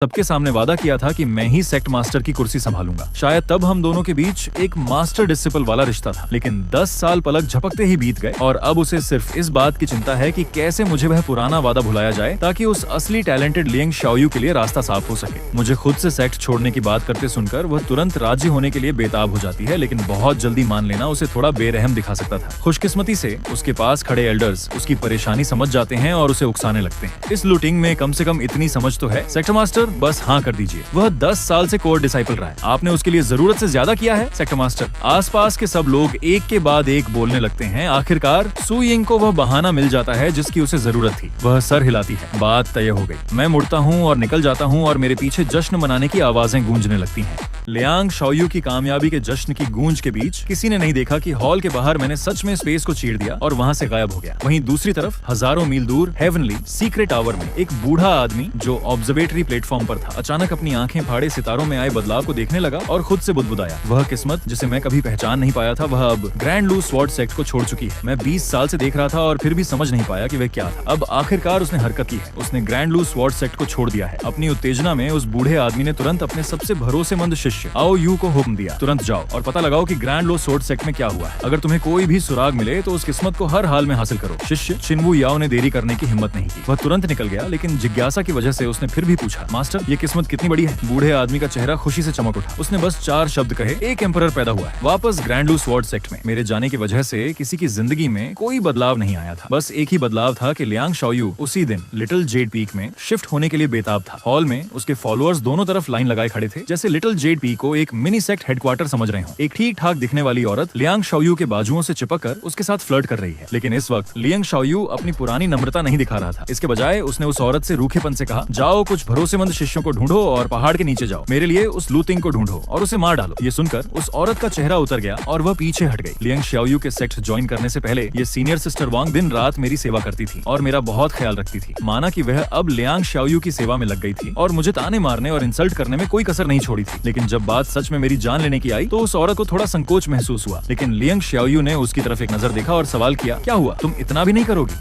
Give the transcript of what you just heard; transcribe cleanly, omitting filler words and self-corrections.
सबके सामने वादा किया था कि मैं ही सेक्ट मास्टर की कुर्सी संभालूंगा। शायद तब हम दोनों के बीच एक मास्टर डिसिपल वाला रिश्ता था। लेकिन 10 साल पलक झपकते ही बीत गए और अब उसे सिर्फ इस बात की चिंता है कि कैसे मुझे वह पुराना वादा भुलाया जाए ताकि उस असली टैलेंटेड लियांग शाओयू के लिए रास्ता साफ हो सके। मुझे खुद से सेक्ट छोड़ने की बात करते सुनकर वह तुरंत राजी होने के लिए बेताब हो जाती है, लेकिन बहुत जल्दी मान लेना उसे थोड़ा बेरहम दिखा सकता था। खुशकिस्मती से उसके पास खड़े एल्डर्स उसकी परेशानी समझ जाते हैं और उसे उकसाने लगते हैं। इस लूटिंग में कम से कम इतनी समझ तो है, सेक्टर मास्टर बस हाँ कर दीजिए। वह 10 साल से कोर डिसाइपल रहा है, आपने उसके लिए जरूरत से ज्यादा किया है सेक्टर मास्टर। आसपास के सब लोग एक के बाद एक बोलने लगते हैं। आखिरकार सु यिंग को वह बहाना मिल जाता है जिसकी उसे जरूरत थी। वह सर हिलाती है। बात तय हो गई। मैं मुड़ता हूँ और निकल जाता हूँ और मेरे पीछे जश्न मनाने की आवाजें गूंजने लगती हैं। लियांग शाओयू की कामयाबी के जश्न की गूंज के बीच किसी ने नहीं देखा कि हॉल के बाहर मैंने सच में स्पेस को चीर दिया और वहाँ से गायब हो गया। वहीं दूसरी तरफ हजारों मील दूर हेवनली सीक्रेट टावर में एक बूढ़ा आदमी जो ऑब्जर्वेटरी प्लेटफॉर्म पर था अचानक अपनी आंखें फाड़े सितारों में आए बदलाव को देखने लगा और खुद से बुदबुदाया। वह किस्मत जिसे मैं कभी पहचान नहीं पाया था वह अब ग्रैंड लू स्वॉर्ड सेक्ट को छोड़ चुकी है। मैं 20 साल से देख रहा था और फिर भी समझ नहीं पाया कि वह क्या था। अब आखिरकार उसने हरकत की है। उसने ग्रैंड लू स्वॉर्ड सेक्ट को छोड़ दिया है। अपनी उत्तेजना में उस बूढ़े आदमी ने तुरंत अपने सबसे भरोसेमंद शिष्य आओ यू को हुक्म दिया, तुरंत जाओ और पता लगाओ कि ग्रैंड लो स्वॉर्ड सेक्ट में क्या हुआ है। अगर तुम्हें कोई भी सुराग मिले तो उस किस्मत को हर हाल में हासिल करो। शिष्य चिनवू याओ ने देरी करने की हिम्मत नहीं की। वह तुरंत निकल गया, लेकिन जिज्ञासा की वजह से उसने फिर भी पूछा, मास्टर ये किस्मत कितनी बड़ी है? बूढ़े आदमी का चेहरा खुशी से चमक उठा। उसने बस 4 शब्द कहे, एक एम्परर पैदा हुआ है वापस ग्रैंड लू स्वॉर्ड सेक्ट में। मेरे जाने की वजह से किसी की जिंदगी में कोई बदलाव नहीं आया था। बस एक ही बदलाव था कि लियांग शाओयू उसी दिन लिटिल जेड पीक में शिफ्ट होने के लिए बेताब था। हॉल में उसके फॉलोअर्स दोनों तरफ लाइन लगाए खड़े थे, जैसे लिटिल जेड पीक को एक मिनी सेक्ट हेडक्वार्टर समझ रहे हो। एक ठीक ठाक दिखने वाली औरत लियांग शाओयू के बाजुओं से चिपककर उसके साथ फ्लर्ट कर रही है। लेकिन इस वक्त लियांग शाओयू अपनी पुरानी नम्रता नहीं दिखा रहा था। इसके बजाय उसने उस औरत से रूखेपन से कहा, जाओ कुछ भरोसेमंद शिष्यों को ढूंढो और पहाड़ के नीचे जाओ। मेरे लिए उस लूतिंग को ढूंढो और उसे मार डालो। ये सुनकर उस औरत का चेहरा उतर गया और वह पीछे हट गई। लियांग शाओयू के सेक्ट ज्वाइन करने से पहले ये सीनियर सिस्टर वांग दिन रात मेरी सेवा करती थी और मेरा बहुत ख्याल रखती थी। माना कि वह अब लियांग शाओयू की सेवा में लग गई थी और मुझे ताने मारने और इंसल्ट करने में कोई कसर नहीं छोड़ी थी। लेकिन जब बात सच में मेरी जान लेने की आई तो उस औरत को थोड़ा संकोच महसूस हुआ। लेकिन लियांग शाओयू ने उसकी तरफ एक नजर देखा और सवाल किया, क्या हुआ, तुम इतना भी नहीं करोगी?